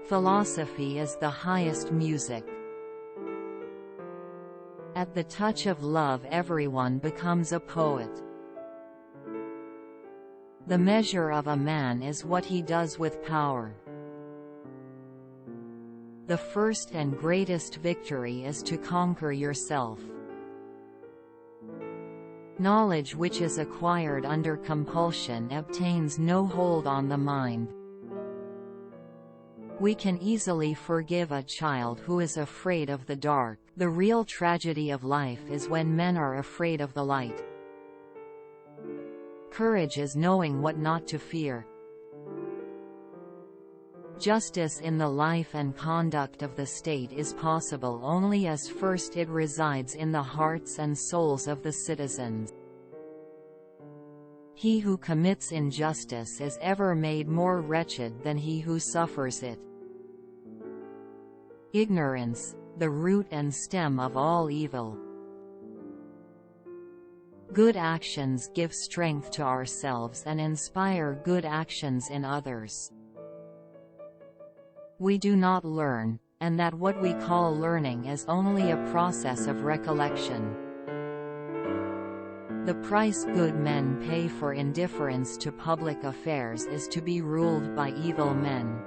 Philosophy is the highest music. At the touch of love everyone becomes a poet. The measure of a man is what he does with power. The first and greatest victory is to conquer yourself. Knowledge which is acquired under compulsion obtains no hold on the mind. We can easily forgive a child who is afraid of the dark. The real tragedy of life is when men are afraid of the light. Courage is knowing what not to fear. Justice in the life and conduct of the state is possible only as first it resides in the hearts and souls of the citizens. He who commits injustice is ever made more wretched than he who suffers it. Ignorance, the root and stem of all evil. Good actions give strength to ourselves and inspire good actions in others. We do not learn, and that what we call learning is only a process of recollection. The price good men pay for indifference to public affairs is to be ruled by evil men.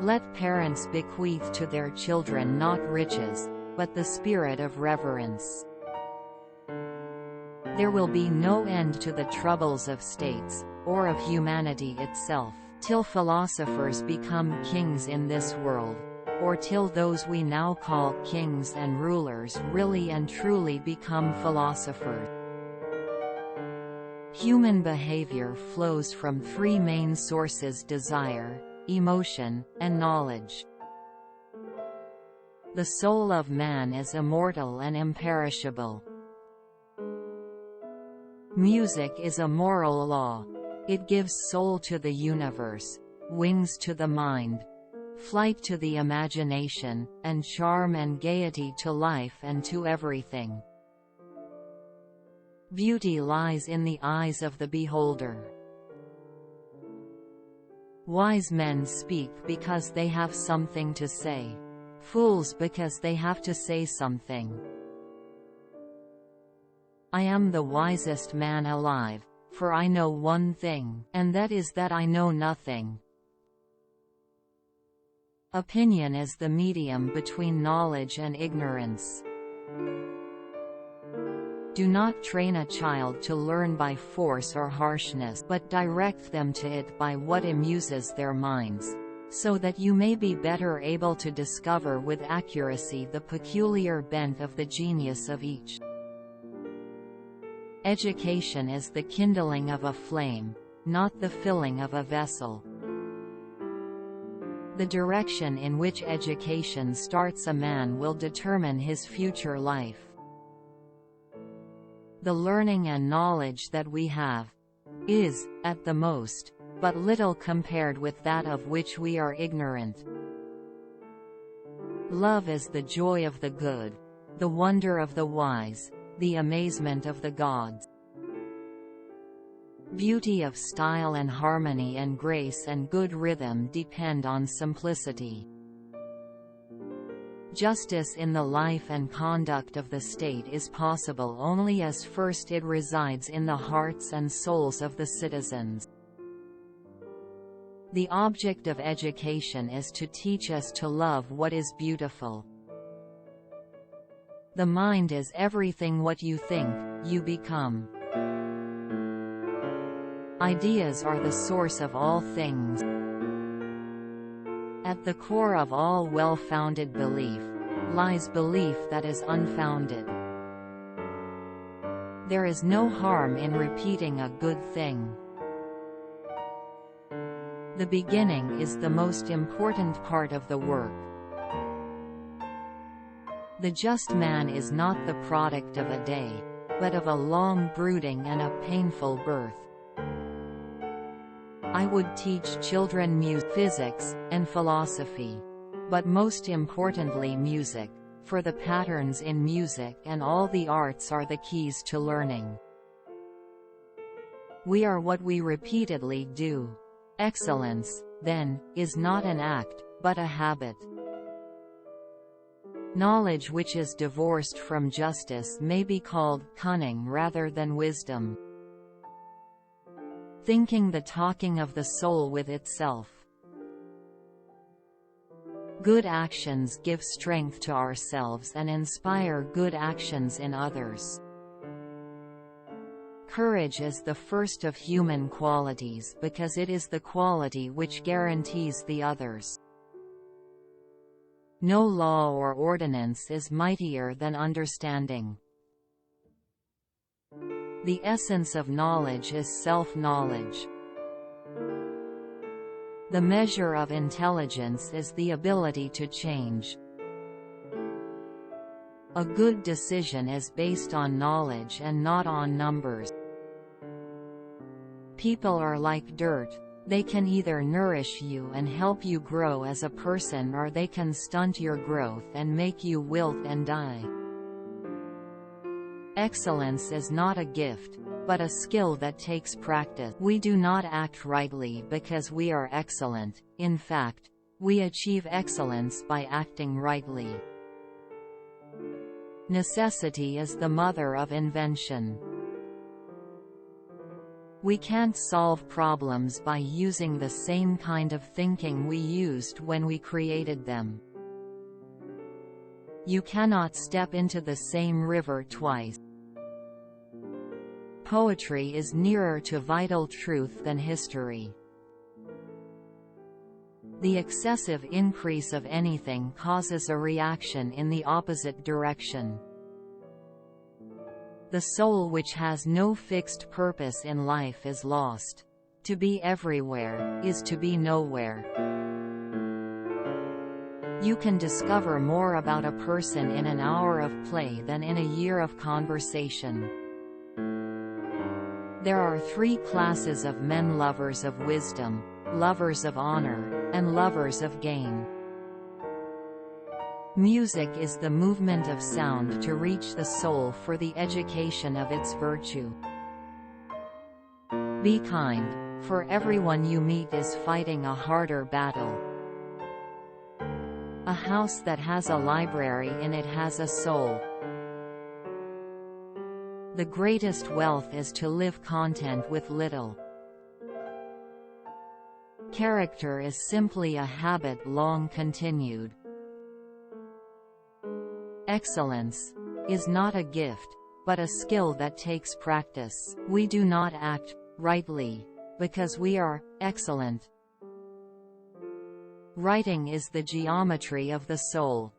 Let parents bequeath to their children not riches, but the spirit of reverence. There will be no end to the troubles of states, or of humanity itself, till philosophers become kings in this world, or till those we now call kings and rulers really and truly become philosophers. Human behavior flows from three main sources: desire, emotion, and knowledge. The soul of man is immortal and imperishable. Music is a moral law. It gives soul to the universe, wings to the mind, flight to the imagination, and charm and gaiety to life and to everything. Beauty lies in the eyes of the beholder. Wise men speak because they have something to say. Fools because they have to say something. I am the wisest man alive, for I know one thing, and that is that I know nothing. Opinion is the medium between knowledge and ignorance. Do not train a child to learn by force or harshness, but direct them to it by what amuses their minds, so that you may be better able to discover with accuracy the peculiar bent of the genius of each. Education is the kindling of a flame, not the filling of a vessel. The direction in which education starts a man will determine his future life. The learning and knowledge that we have is, at the most, but little compared with that of which we are ignorant. Love is the joy of the good, the wonder of the wise, the amazement of the gods. Beauty of style and harmony and grace and good rhythm depend on simplicity. Justice in the life and conduct of the state is possible only as first it resides in the hearts and souls of the citizens. The object of education is to teach us to love what is beautiful. The mind is everything. What you think, you become. Ideas are the source of all things. At the core of all well-founded belief lies belief that is unfounded. There is no harm in repeating a good thing. The beginning is the most important part of the work. The just man is not the product of a day, but of a long brooding and a painful birth. I would teach children physics, and philosophy. But most importantly music, for the patterns in music and all the arts are the keys to learning. We are what we repeatedly do. Excellence, then, is not an act, but a habit. Knowledge which is divorced from justice may be called cunning rather than wisdom. Thinking the talking of the soul with itself. Good actions give strength to ourselves and inspire good actions in others. Courage is the first of human qualities because it is the quality which guarantees the others. No law or ordinance is mightier than understanding. The essence of knowledge is self-knowledge. The measure of intelligence is the ability to change. A good decision is based on knowledge and not on numbers. People are like dirt. They can either nourish you and help you grow as a person, or they can stunt your growth and make you wilt and die. Excellence is not a gift, but a skill that takes practice. We do not act rightly because we are excellent. In fact, we achieve excellence by acting rightly. Necessity is the mother of invention. We can't solve problems by using the same kind of thinking we used when we created them. You cannot step into the same river twice. Poetry is nearer to vital truth than history. The excessive increase of anything causes a reaction in the opposite direction. The soul which has no fixed purpose in life is lost. To be everywhere is to be nowhere. You can discover more about a person in an hour of play than in a year of conversation. There are three classes of men: lovers of wisdom, lovers of honor, and lovers of gain. Music is the movement of sound to reach the soul for the education of its virtue. Be kind, for everyone you meet is fighting a harder battle. A house that has a library in it has a soul. The greatest wealth is to live content with little. Character is simply a habit long continued. Excellence is not a gift, but a skill that takes practice. We do not act rightly because we are excellent. Writing is the geometry of the soul.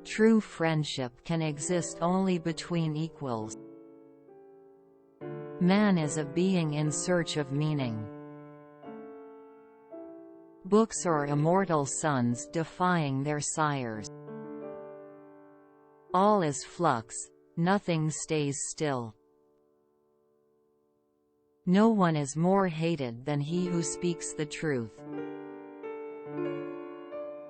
True friendship can exist only between equals. Man is a being in search of meaning. Books are immortal sons defying their sires. All is flux, nothing stays still. No one is more hated than he who speaks the truth.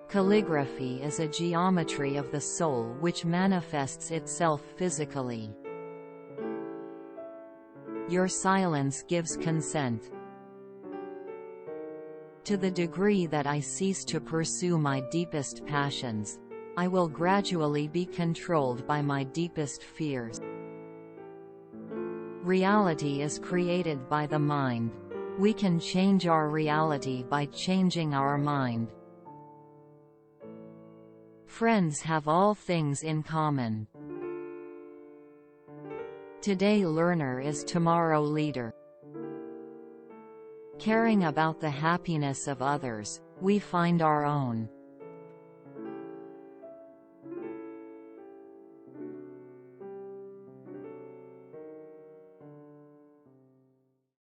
Calligraphy is a geometry of the soul which manifests itself physically. Your silence gives consent. To the degree that I cease to pursue my deepest passions, I will gradually be controlled by my deepest fears. Reality is created by the mind. We can change our reality by changing our mind. Friends have all things in common. Today learner is tomorrow leader. Caring about the happiness of others, we find our own.